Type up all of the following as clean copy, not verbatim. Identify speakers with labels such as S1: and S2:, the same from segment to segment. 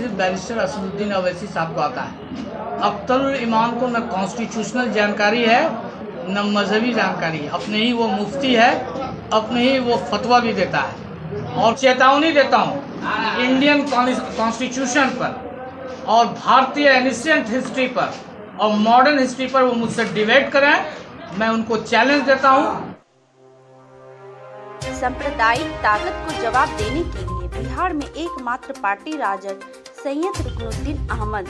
S1: सिर्फ बैरिस्टर असदुद्दीन अवैसी साहब को आता है। अख्तरुल ईमान को न कॉन्स्टिट्यूशनल जानकारी है न मजहबी जानकारी है। अपने ही वो मुफ्ती है, अपने ही वो फतवा भी देता है। और चेतावनी देता हूँ इंडियन कॉन्स्टिट्यूशन पर और भारतीय एनिशिएंट हिस्ट्री पर और मॉडर्न हिस्ट्री पर वो मुझसे डिबेट करें। मैं उनको चैलेंज देता हूँ।
S2: सांप्रदायिक ताकत को जवाब देने के लिए बिहार में एकमात्र पार्टी राजद सैयद रुकनुद्दीन अहमद,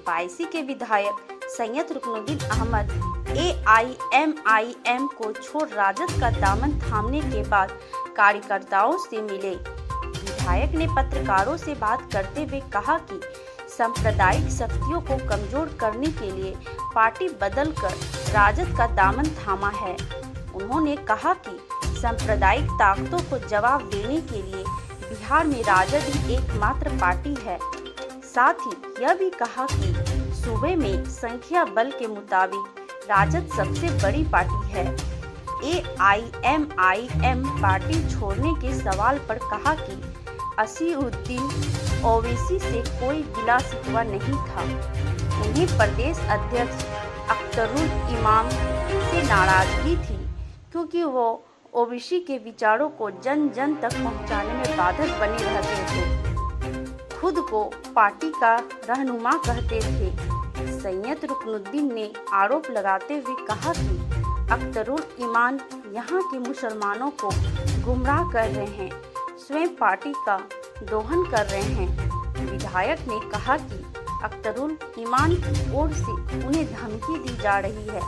S2: बायसी के विधायक सैयद रुकनुद्दीन अहमद AIMIM को छोड़ राजद का दामन थामने के बाद कार्यकर्ताओं से मिले। विधायक ने पत्रकारों से बात करते हुए कहा कि सांप्रदायिक शक्तियों को कमजोर करने के लिए पार्टी बदलकर राजद का दामन थामा है। उन्होंने कहा कि सांप्रदायिक ताकतों को जवाब देने के लिए बिहार में राजद ही एकमात्र पार्टी है। साथ ही यह भी कहा कि सूबे में संख्या बल के मुताबिक राजद सबसे बड़ी पार्टी है। AIMIM पार्टी छोड़ने के सवाल पर कहा कि असीरुद्दीन ओवैसी से कोई गिला शिकवा नहीं था। उन्हें प्रदेश अध्यक्ष अख्तरुल इमाम से नाराजगी थी क्योंकि वो ओवैसी के विचारों को जन जन तक पहुंचाने में बाधक बने रहते थे। खुद को पार्टी का रहनुमा कहते थे। सैयद रुकनुद्दीन ने आरोप लगाते हुए कहा कि अख्तरुल इमान यहाँ के मुसलमानों को गुमराह कर रहे हैं, स्वयं पार्टी का दोहन कर रहे हैं। विधायक ने कहा कि अख्तरुल इमान की ओर से उन्हें धमकी दी जा रही है।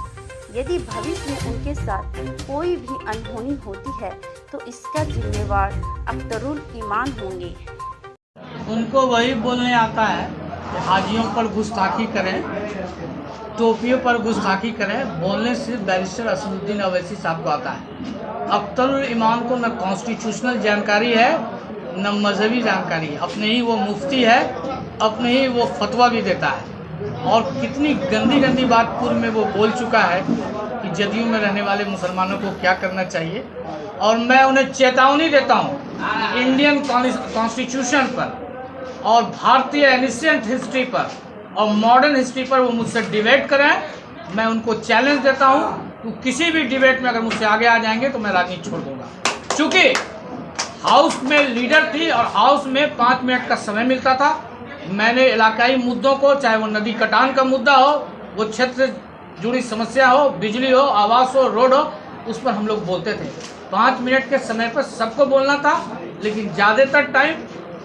S2: यदि भविष्य में उनके साथ कोई भी अनहोनी होती है तो इसका जिम्मेवार अख्तरुल ईमान होंगे।
S1: उनको वही बोलने आता है कि हाजियों पर गुस्ताखी करें, टोपियों पर गुस्ताखी करें। बोलने सिर्फ बैरिस्टर असदुद्दीन अवैसी साहब को आता है। अख्तरुल ईमान को न कॉन्स्टिट्यूशनल जानकारी है न मजहबी जानकारी है। अपने ही वो मुफ्ती है, अपने ही वो फतवा भी देता है। और कितनी गंदी गंदी बात पूर्व में वो बोल चुका है कि जदयू में रहने वाले मुसलमानों को क्या करना चाहिए। और मैं उन्हें चेतावनी देता हूँ इंडियन कॉन्स्टिट्यूशन पर और भारतीय एनिशिएंट हिस्ट्री पर और मॉडर्न हिस्ट्री पर वो मुझसे डिबेट करें। मैं उनको चैलेंज देता हूँ कि किसी भी डिबेट में अगर मुझसे आगे आ जाएंगे तो मैं राजनीति छोड़ दूंगा। चूँकि हाउस में लीडर थी और हाउस में 5 मिनट का समय मिलता था। मैंने इलाकाई मुद्दों को, चाहे वो नदी कटान का मुद्दा हो, वो क्षेत्र से जुड़ी समस्या हो, बिजली हो, आवास हो, रोड हो, उस पर हम लोग बोलते थे। 5 मिनट के समय पर सबको बोलना था, लेकिन ज़्यादातर टाइम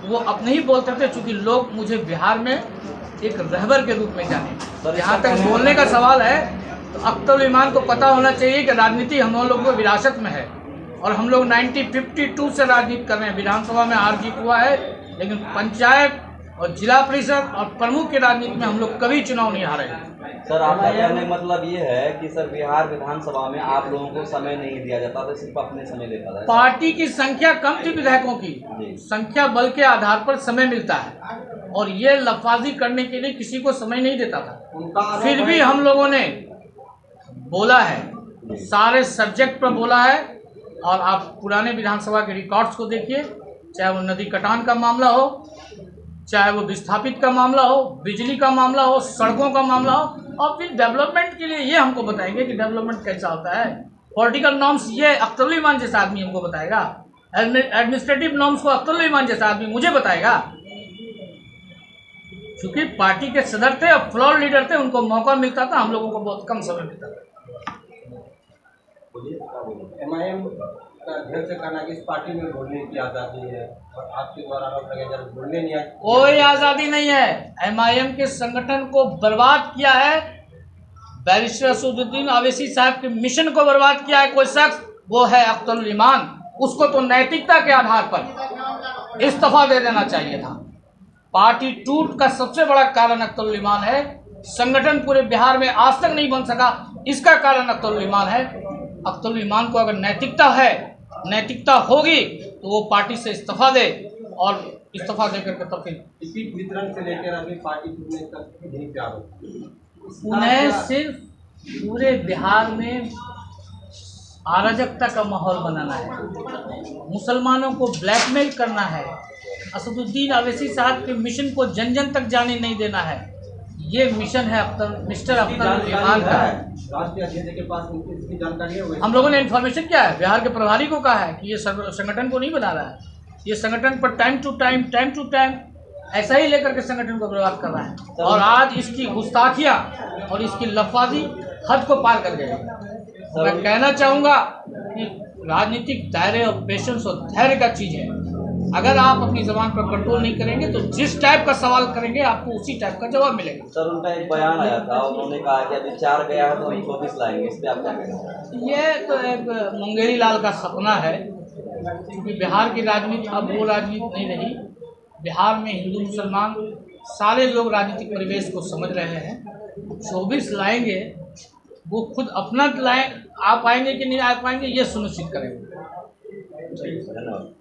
S1: वो अपने ही बोलते थे, चूँकि लोग मुझे बिहार में एक रहबर के रूप में जाने। जहाँ तक बोलने का सवाल है तो अख्तरुल ईमान को पता होना चाहिए कि राजनीति हम लोगों को विरासत में है और हम लोग 1952 से राजनीति कर रहे हैं। विधानसभा में हार जीत हुआ है, लेकिन पंचायत और जिला परिषद और प्रमुख की राजनीति में हम लोग कभी चुनाव नहीं हारे।
S3: सर, आपका कहने का मतलब ये है कि सर बिहार विधानसभा में आप लोगों को समय नहीं दिया जाता था, सिर्फ अपने समय देता था।
S1: पार्टी की संख्या कम थी, विधायकों की संख्या बल के आधार पर समय मिलता है और ये लफाजी करने के लिए किसी को समय नहीं देता था। फिर भी हम लोगों ने बोला है, सारे सब्जेक्ट पर बोला है। और आप पुराने विधानसभा के रिकॉर्ड्स को देखिए, चाहे वो नदी कटान का मामला हो, चाहे वो विस्थापित का मामला हो, बिजली का मामला हो, सड़कों का मामला हो। और फिर डेवलपमेंट के लिए ये हमको बताएंगे कि डेवलपमेंट कैसा होता है। पॉलिटिकल नॉर्म्स ये अख्तरुल ईमान जैसा आदमी हमको बताएगा। एडमिनिस्ट्रेटिव नॉर्म्स को अख्तरुल ईमान जैसा आदमी मुझे बताएगा। क्योंकि पार्टी के सदर थे और फ्लोर लीडर थे, उनको मौका मिलता था, हम लोगों को बहुत कम समय मिलता था।
S4: MIM का अध्यक्ष कहना कि इस पार्टी में बोलने की आज़ादी है और आपके द्वारा बोलने नहीं आए।
S1: कोई आज़ादी नहीं है। MIM के संगठन को बर्बाद किया है बैरिस्टर असदुद्दीन ओवैसी साहब के मिशन को बर्बाद किया है कोई शख्स, वो है अख्तरुल ईमान। उसको तो नैतिकता के आधार पर इस्तीफा दे देना चाहिए था। पार्टी टूट का सबसे बड़ा कारण अख्तरुल ईमान है। संगठन पूरे बिहार में आज तक नहीं बन सका, इसका कारण अख्तरुल ईमान है। अख्तरुल ईमान को अगर नैतिकता होगी तो वो पार्टी से इस्तीफा दे और इस्तीफा देकर के तब फिर
S4: इसी वितरण से लेकर अभी पार्टी टूटने तक नहीं तैयार।
S1: उन्हें सिर्फ पूरे बिहार में अराजकता का माहौल बनाना है, मुसलमानों को ब्लैकमेल करना है, असदुद्दीन अवैसी साहब के मिशन को जन जन तक जाने नहीं देना है। ये मिशन है मिस्टर अख्तर विभाग का।
S4: राष्ट्रीय अध्यक्ष के पास इसकी जानकारी है?
S1: हम लोगों ने इन्फॉर्मेशन क्या है, बिहार के प्रभारी को कहा है कि ये संगठन को नहीं बना रहा है, ये संगठन पर टाइम टू टाइम ऐसा ही लेकर के संगठन को बर्बाद कर रहा है। और आज इसकी गुस्ताखियाँ और इसकी लफाजी हद को पार कर गई। मैं कहना चाहूँगा कि राजनीतिक दायरे और पेशेंस और धैर्य का चीज़ है। अगर आप अपनी ज़बान पर कंट्रोल नहीं करेंगे तो जिस टाइप का सवाल करेंगे आपको उसी टाइप का जवाब मिलेगा।
S3: सर उनका एक बयान आया था, उन्होंने कहा कि अभी 4 गया है तो हम 24 लाएंगे, इस पर आप क्या कहेंगे?
S1: ये तो एक मुंगेरी लाल का सपना है, क्योंकि बिहार की राजनीति अब वो राजनीति नहीं रही। बिहार में हिंदू मुसलमान सारे लोग राजनीतिक परिवेश को समझ रहे हैं। 24 लाएंगे, वो खुद अपना लाए, आ पाएंगे कि नहीं आ पाएंगे ये सुनिश्चित करेंगे।
S3: धन्यवाद।